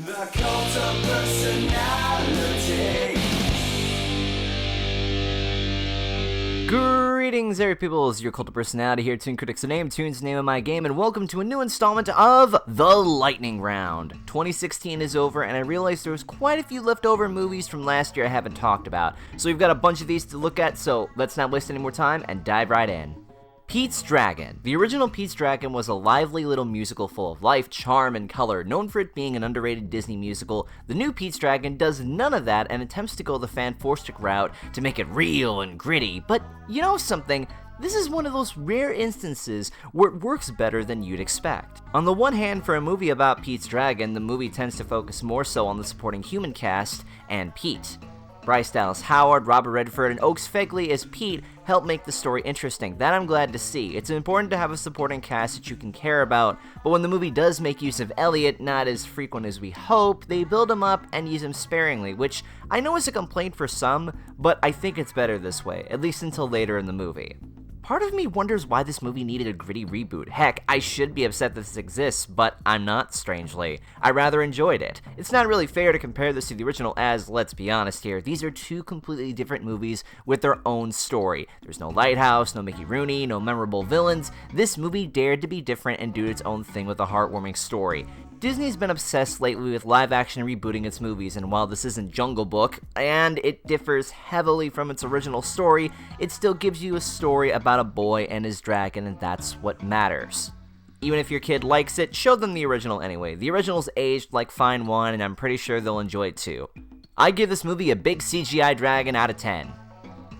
The cult of personality. Greetings, every peoples, your cult of personality here, ToonKriticY2K's, Toon's name of my game, and welcome to a new installment of The Lightning Round. 2016 is over, and I realized there was quite a few leftover movies from last year I haven't talked about, so we've got a bunch of these to look at, so let's not waste any more time and dive right in. Pete's Dragon. The original Pete's Dragon was a lively little musical full of life, charm, and color. Known for it being an underrated Disney musical, the new Pete's Dragon does none of that and attempts to go the fan-forstic route to make it real and gritty. But you know something? This is one of those rare instances where it works better than you'd expect. On the one hand, for a movie about Pete's Dragon, the movie tends to focus more so on the supporting human cast and Pete. Bryce Dallas Howard, Robert Redford, and Oaks Fegley as Pete help make the story interesting. That I'm glad to see. It's important to have a supporting cast that you can care about, but when the movie does make use of Elliot, not as frequent as we hope, they build him up and use him sparingly, which I know is a complaint for some, but I think it's better this way, at least until later in the movie. Part of me wonders why this movie needed a gritty reboot. Heck, I should be upset that this exists, but I'm not, strangely. I rather enjoyed it. It's not really fair to compare this to the original as, let's be honest here, these are two completely different movies with their own story. There's no lighthouse, no Mickey Rooney, no memorable villains. This movie dared to be different and do its own thing with a heartwarming story. Disney's been obsessed lately with live-action rebooting its movies, and while this isn't Jungle Book, and it differs heavily from its original story, it still gives you a story about a boy and his dragon, and that's what matters. Even if your kid likes it, show them the original anyway. The original's aged like fine wine, and I'm pretty sure they'll enjoy it too. I give this movie a big CGI dragon out of 10.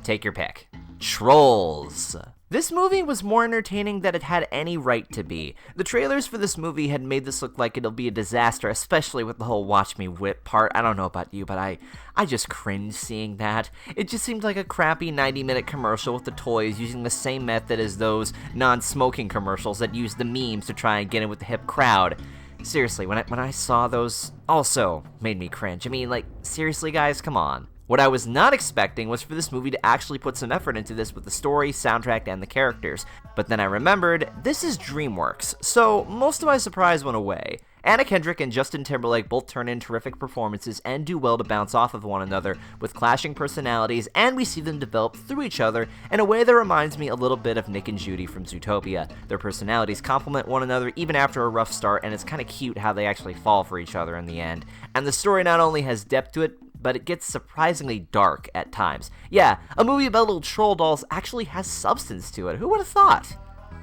Take your pick. Trolls. This movie was more entertaining than it had any right to be. The trailers for this movie had made this look like it'll be a disaster, especially with the whole watch me whip part. I don't know about you, but I just cringed seeing that. It just seemed like a crappy 90-minute commercial with the toys using the same method as those non-smoking commercials that use the memes to try and get in with the hip crowd. Seriously, when I saw those, also made me cringe. I mean, like, seriously guys, come on. What I was not expecting was for this movie to actually put some effort into this with the story, soundtrack, and the characters. But then I remembered, this is DreamWorks, so most of my surprise went away. Anna Kendrick and Justin Timberlake both turn in terrific performances and do well to bounce off of one another with clashing personalities, and we see them develop through each other in a way that reminds me a little bit of Nick and Judy from Zootopia. Their personalities complement one another even after a rough start, and it's kind of cute how they actually fall for each other in the end. And the story not only has depth to it, but it gets surprisingly dark at times. Yeah, a movie about little troll dolls actually has substance to it. Who would have thought?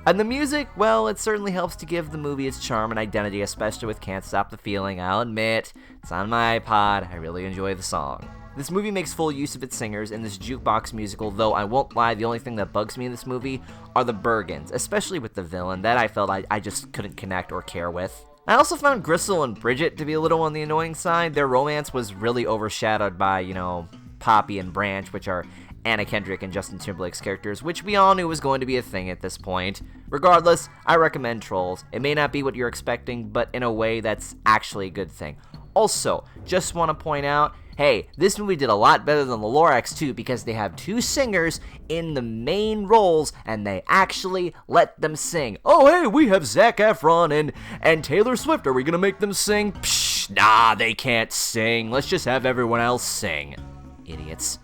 And the music, well, it certainly helps to give the movie its charm and identity, especially with Can't Stop the Feeling. I'll admit, it's on my iPod. I really enjoy the song. This movie makes full use of its singers in this jukebox musical, though I won't lie, the only thing that bugs me in this movie are the Bergens, especially with the villain that I felt I just couldn't connect or care with. I also found Gristle and Bridget to be a little on the annoying side. Their romance was really overshadowed by, Poppy and Branch, which are Anna Kendrick and Justin Timberlake's characters, which we all knew was going to be a thing at this point. Regardless, I recommend Trolls. It may not be what you're expecting, but in a way that's actually a good thing. Also, just want to point out, hey, this movie did a lot better than the Lorax 2 because they have two singers in the main roles and they actually let them sing. Oh, hey, we have Zac Efron and Taylor Swift. Are we going to make them sing? Psh, nah, they can't sing. Let's just have everyone else sing. Idiots.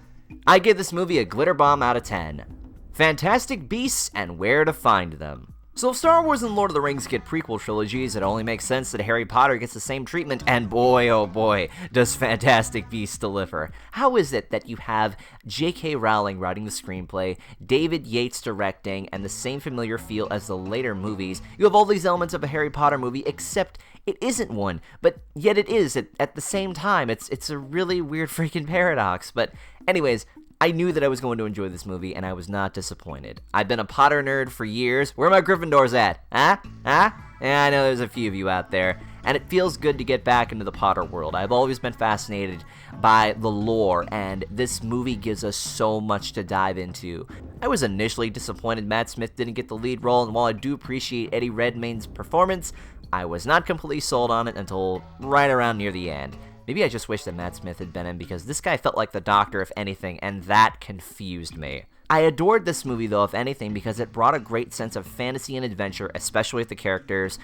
I give this movie a glitter bomb out of 10. Fantastic Beasts and Where to Find Them. So if Star Wars and Lord of the Rings get prequel trilogies, it only makes sense that Harry Potter gets the same treatment, and boy, oh boy, does Fantastic Beasts deliver. How is it that you have J.K. Rowling writing the screenplay, David Yates directing, and the same familiar feel as the later movies? You have all these elements of a Harry Potter movie, except it isn't one, but yet it is at the same time. It's a really weird freaking paradox, but anyways, I knew that I was going to enjoy this movie, and I was not disappointed. I've been a Potter nerd for years. Where are my Gryffindors at? Huh? Yeah, I know there's a few of you out there. And it feels good to get back into the Potter world. I've always been fascinated by the lore, and this movie gives us so much to dive into. I was initially disappointed Matt Smith didn't get the lead role, and while I do appreciate Eddie Redmayne's performance, I was not completely sold on it until right around near the end. Maybe I just wish that Matt Smith had been in, because this guy felt like the Doctor, if anything, and that confused me. I adored this movie, though, if anything, because it brought a great sense of fantasy and adventure, especially with the characters.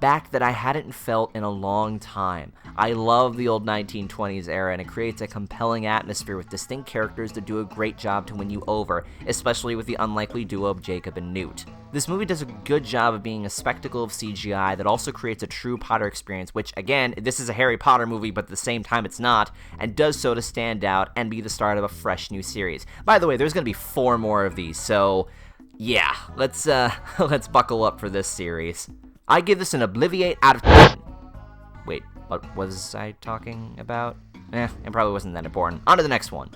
back that I hadn't felt in a long time. I love the old 1920s era, and it creates a compelling atmosphere with distinct characters that do a great job to win you over, especially with the unlikely duo of Jacob and Newt. This movie does a good job of being a spectacle of CGI that also creates a true Potter experience, which, again, this is a Harry Potter movie, but at the same time it's not, and does so to stand out and be the start of a fresh new series. By the way, there's going to be 4 more of these, so yeah, let's buckle up for this series. I give this an Obliviate out of 10. Wait, what was I talking about? It probably wasn't that important. On to the next one.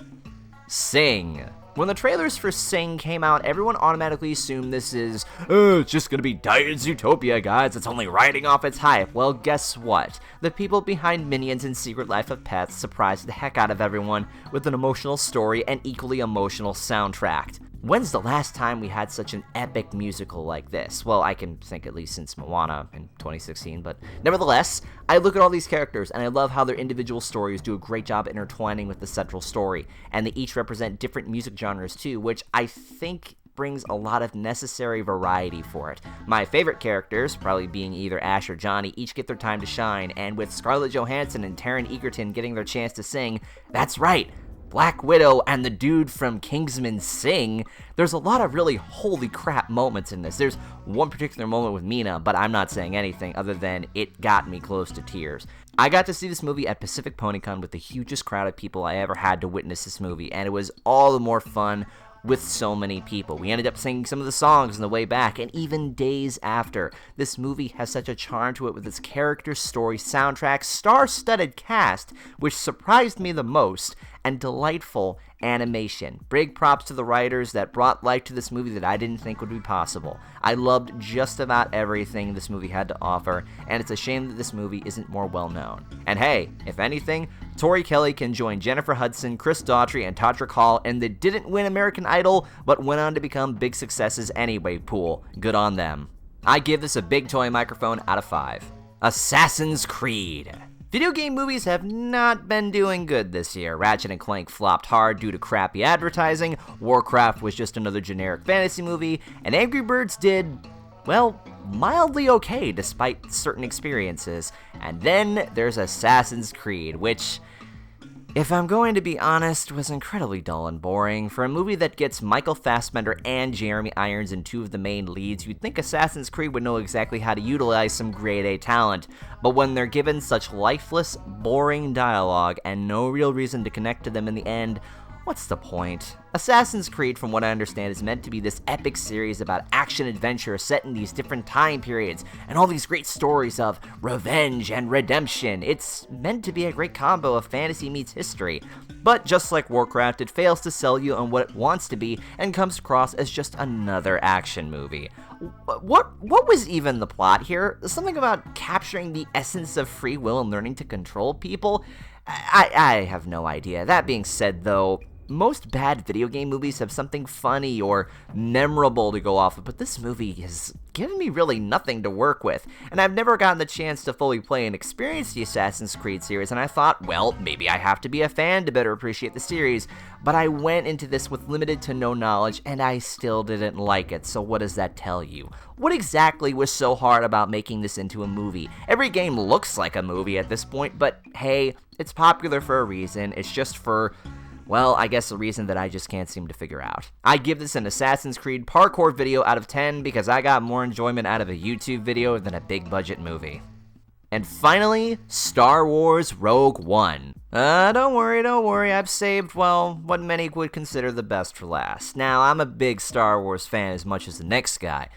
Sing. When the trailers for Sing came out, everyone automatically assumed this is, it's just gonna be Diane Zootopia, guys, it's only riding off its hype. Well, guess what? The people behind Minions and Secret Life of Pets surprised the heck out of everyone with an emotional story and equally emotional soundtrack. When's the last time we had such an epic musical like this? Well, I can think at least since Moana in 2016, but nevertheless, I look at all these characters and I love how their individual stories do a great job intertwining with the central story, and they each represent different music genres too, which I think brings a lot of necessary variety for it. My favorite characters, probably being either Ash or Johnny, each get their time to shine, and with Scarlett Johansson and Taron Egerton getting their chance to sing, that's right, Black Widow and the dude from Kingsman sing, there's a lot of really holy crap moments in this. There's one particular moment with Mina, but I'm not saying anything other than it got me close to tears. I got to see this movie at Pacific PonyCon with the hugest crowd of people I ever had to witness this movie, and it was all the more fun with so many people. We ended up singing some of the songs on the way back, and even days after. This movie has such a charm to it with its character, story, soundtrack, star-studded cast, which surprised me the most, and delightful animation. Big props to the writers that brought life to this movie that I didn't think would be possible. I loved just about everything this movie had to offer, and it's a shame that this movie isn't more well known. And hey, if anything, Tori Kelly can join Jennifer Hudson, Chris Daughtry, and Todrick Hall in the didn't win American Idol, but went on to become big successes anyway pool. Good on them. I give this a big toy microphone out of 5. Assassin's Creed. Video game movies have not been doing good this year. Ratchet & Clank flopped hard due to crappy advertising, Warcraft was just another generic fantasy movie, and Angry Birds did, well, mildly okay despite certain experiences. And then there's Assassin's Creed, which, if I'm going to be honest, was incredibly dull and boring. For a movie that gets Michael Fassbender and Jeremy Irons in 2 of the main leads, you'd think Assassin's Creed would know exactly how to utilize some grade A talent. But when they're given such lifeless, boring dialogue and no real reason to connect to them in the end, what's the point? Assassin's Creed, from what I understand, is meant to be this epic series about action-adventure set in these different time periods, and all these great stories of revenge and redemption. It's meant to be a great combo of fantasy meets history. But just like Warcraft, it fails to sell you on what it wants to be, and comes across as just another action movie. What was even the plot here? Something about capturing the essence of free will and learning to control people? I have no idea. That being said, though, most bad video game movies have something funny or memorable to go off of, but this movie has given me really nothing to work with, and I've never gotten the chance to fully play and experience the Assassin's Creed series, and I thought, well, maybe I have to be a fan to better appreciate the series, but I went into this with limited to no knowledge, and I still didn't like it, so what does that tell you? What exactly was so hard about making this into a movie? Every game looks like a movie at this point, but hey, it's popular for a reason. It's just for, well, I guess a reason that I just can't seem to figure out. I give this an Assassin's Creed parkour video out of 10 because I got more enjoyment out of a YouTube video than a big budget movie. And finally, Star Wars Rogue One. Don't worry, I've saved, well, what many would consider the best for last. Now, I'm a big Star Wars fan as much as the next guy,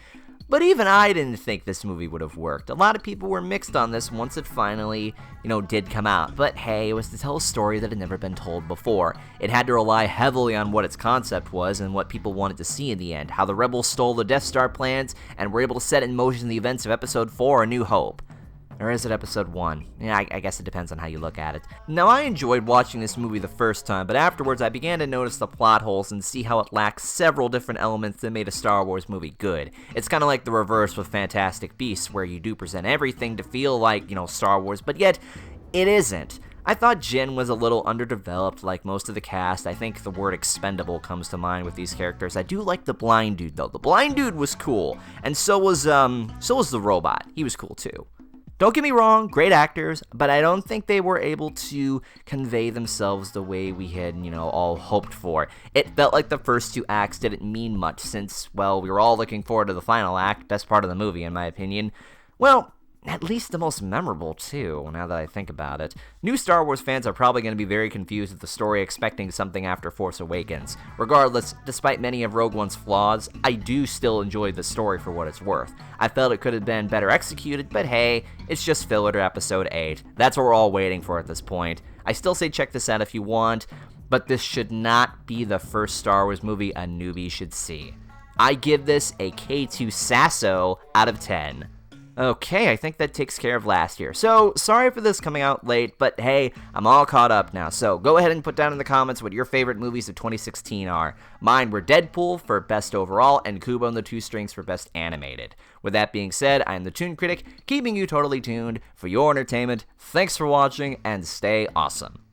but even I didn't think this movie would have worked. A lot of people were mixed on this once it finally, did come out. But hey, it was to tell a story that had never been told before. It had to rely heavily on what its concept was and what people wanted to see in the end. How the rebels stole the Death Star plans and were able to set in motion the events of Episode 4, A New Hope. Or is it Episode 1? Yeah, I guess it depends on how you look at it. Now, I enjoyed watching this movie the first time, but afterwards I began to notice the plot holes and see how it lacks several different elements that made a Star Wars movie good. It's kind of like the reverse with Fantastic Beasts, where you do present everything to feel like, Star Wars, but yet it isn't. I thought Jyn was a little underdeveloped like most of the cast. I think the word expendable comes to mind with these characters. I do like the blind dude, though. The blind dude was cool, and so was the robot. He was cool, too. Don't get me wrong, great actors, but I don't think they were able to convey themselves the way we had, all hoped for. It felt like the first 2 acts didn't mean much since, well, we were all looking forward to the final act, best part of the movie in my opinion. Well, at least the most memorable, too, now that I think about it. New Star Wars fans are probably going to be very confused with the story, expecting something after Force Awakens. Regardless, despite many of Rogue One's flaws, I do still enjoy the story for what it's worth. I felt it could have been better executed, but hey, it's just filler to Episode 8. That's what we're all waiting for at this point. I still say check this out if you want, but this should not be the first Star Wars movie a newbie should see. I give this a K2 Sasso out of 10. Okay, I think that takes care of last year. So, sorry for this coming out late, but hey, I'm all caught up now. So, go ahead and put down in the comments what your favorite movies of 2016 are. Mine were Deadpool for Best Overall and Kubo and the Two Strings for Best Animated. With that being said, I am the Toon Critic, keeping you totally tuned for your entertainment. Thanks for watching, and stay awesome.